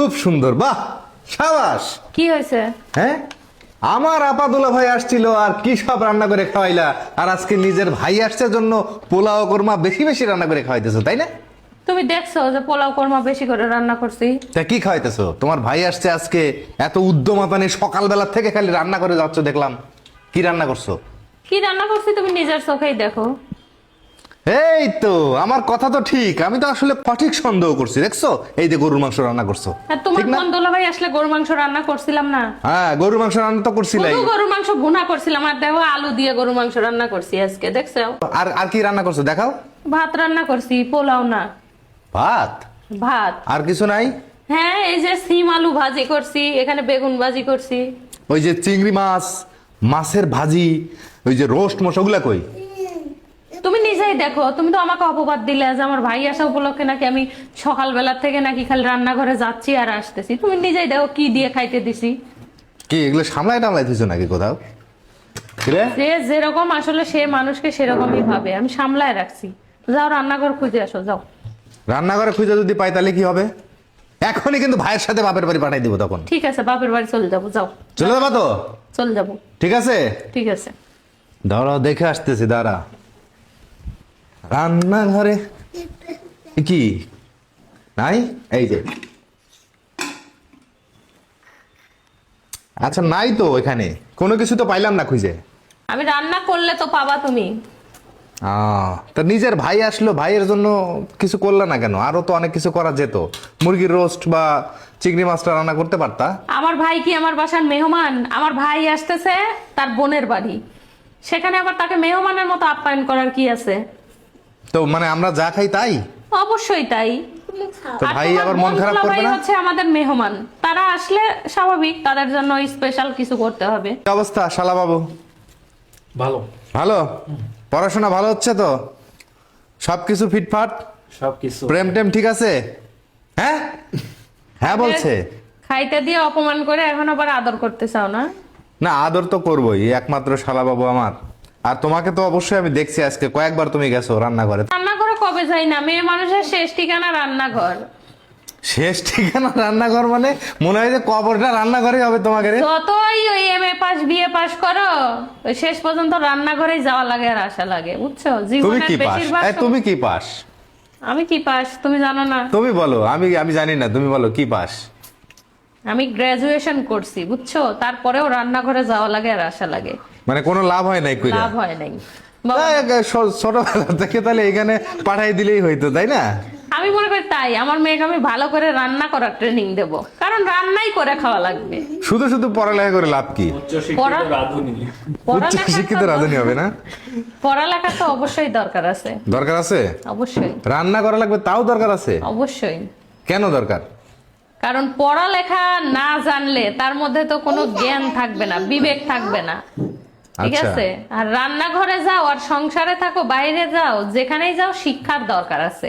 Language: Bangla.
খুব সুন্দর, বাহ সাবাস। কি হয়েছে? হ্যাঁ, আমার আপাদুলা ভাই আসছিল আর কি সব রান্না করে খাওয়াইলা, আর আজকে নিজের ভাই আসছে জন্য পোলাও কোরমা বেশি বেশি রান্না করে খাওয়াইতেছো, তাই না? তুমি দেখছো যে পোলাও কোরমা বেশি করে রান্না করছি? তা কি খাওয়াইতেছো? তোমার ভাই আসছে আজকে, এত উদ্যমতা নিয়ে সকালবেলা থেকে খালি রান্না করে যাচ্ছ দেখলাম। কি রান্না করছো? কি রান্না করছি তুমি নিজের চোখেই দেখো। এই তো আমার কথা তো ঠিক, আমি তো আসলে সঠিক সন্দেহ করছি, দেখছো? এই যে গরুর মাংস রান্না করছো, আর তোমার ঠিক না? বন্ধুলা ভাই আসলে গরুর মাংস রান্না করছিলাম না? হ্যাঁ, গরুর মাংস রান্না তো করছিলাই। শুধু গরুর মাংস ভুনা করছিলাম, আর দেখো আলু দিয়ে গরুর মাংস রান্না করছি আজকে, দেখছো? আর আর কি রান্না করছো দেখাও। ভাত রান্না করছি, পোলাও না, ভাত। ভাত। আর কিছু নাই? হ্যাঁ, এই যে সিম আলু ভাজি করছি, এখানে বেগুন ভাজি করছি। ওই যে চিংড়ি মাছ, মাছের ভাজি, ওই যে রোস্ট মশগুলা কই? তুমি নিজেই দেখো, তুমি তো আমাকে অপবাদ দিলে যে আমার ভাই আসা উপলক্ষে নাকি আমি সকালবেলা থেকে নাকি খালি রান্নাঘরে যাচ্ছি আর আসতেছি। তুমি নিজেই দেখো কি দিয়ে খাইতে দিছি। কি এগুলো সামলাই টামলাই দিছো নাকি কোথাও? কি রে? যে যেরকম আসলে সে মানুষকে সেরকমই ভাবে, আমি সামলায় রাখছি। যাও রান্নাঘর খুঁজে আসো, যাও। রান্নাঘরে খুঁজে যদি পাই তাহলে কি হবে? এখনই কিন্তু ভাইয়ের সাথে বাপের বাড়ি পাঠাই দিব তখন। ঠিক আছে, বাপের বাড়ি চলে যাবো, যাও। চলে যাবা তো? চলে যাবো। ঠিক আছে, ঠিক আছে। দাঁড়াও দেখে আসতেছি, দাঁড়া। রান্নাঘরে কি নাই? এই যে, আচ্ছা নাই তো, এখানে কোনো কিছু তো পাইলাম না খুঁজে। আমি রান্না করলে তো পাবা তুমি। তা নিজের ভাই আসলো, ভাইয়ের জন্য কিছু করলে না কেন? আরো তো অনেক কিছু করা যেত, মুরগির রোস্ট বা চিংড়ি মাছটা রান্না করতে পারতা। আমার ভাই কি আমার বাসার মেহমান? আমার ভাই আসতেছে তার বোনের বাড়ি, সেখানে আবার তাকে মেহমানের মতো আপ্যায়ন করার কি আছে? তো মানে আমরা যা খাই তাই? অবশ্যই তাই। তো আর ভাই তোমার আবার মন খারাপ বন্ধুলা করবে ভাই না? হচ্ছে আমাদের মেহমান, তারা আসলে স্বাভাবিক তাদের জন্য স্পেশাল কিছু করতে হবে। কি অবস্থা শালা বাবু? ভালো। ভালো? পড়াশোনা ভালো হচ্ছে তো? সবকিছু ফিটফাট? সবকিছু প্রেম টেম ঠিক আছে? হ্যাঁ হ্যাঁ বলছে। খাইতে দিয়ে অপমান করে এখন আবার আদর করতে চাও না? না, আদর তো করবোই, একমাত্র শালা বাবু আমার। আর তোমাকে তো অবশ্যই আমি দেখছি, আজকে কয়েকবার তুমি গেছো রান্নাঘরে। রান্নাঘরে কবে যাই না? মেয়ে মানুষের শেষ ঠিকানা রান্নাঘর। শেষ ঠিকানা রান্নাঘর মানে? মনে হয় যে কবরটা রান্নাঘরেই হবে তোমাকে রে। যতই ওই MA পাস বিএ পাস করো, ওই শেষ পর্যন্ত রান্নাঘরেই যাওয়া লাগে আর আসা লাগে, বুঝছো? তুমি জীবনের কি পাস? বেশিরভাগ তুমি কি পাস? আমি কি পাস তুমি জানো না? তুমি বলো, আমি আমি জানি না, তুমি বলো কি পাস? আমি গ্রাজুয়েশন করছি, বুঝছো? তারপরেও রান্নাঘরে যাওয়া লাগে আর আসা লাগে। মানে কোনো লাভ হয় নাই কইরা? লাভ হয় নাই বাবা। ছোটবেলা থেকে তাহলে এখানে পাঠাই দিলেই হইতো, তাই না? আমি মনে করি তাই আমার মেয়েকে আমি ভালো করে রান্না করার ট্রেনিং দেব, কারণ রান্নাই করে খাওয়া লাগবে। শুধু শুধু পড়ালেখা করে লাভ কি? পড়া- উচ্চ শিক্ষিত রাঁধুনি হবে না? পড়ালেখা তো অবশ্যই দরকার আছে। দরকার আছে? অবশ্যই। রান্না করা লাগবে তাও দরকার আছে? অবশ্যই। কেন দরকার? কারণ পড়ালেখা না জানলে তার মধ্যে তো কোনো জ্ঞান থাকবে না, বিবেক থাকবে না, ঠিক আচ্ছা। আছে? আর রান্নাঘরে যাও আর সংসারে থাকো, বাইরে যাও, যেখানেই যাও শিক্ষার দরকার আছে।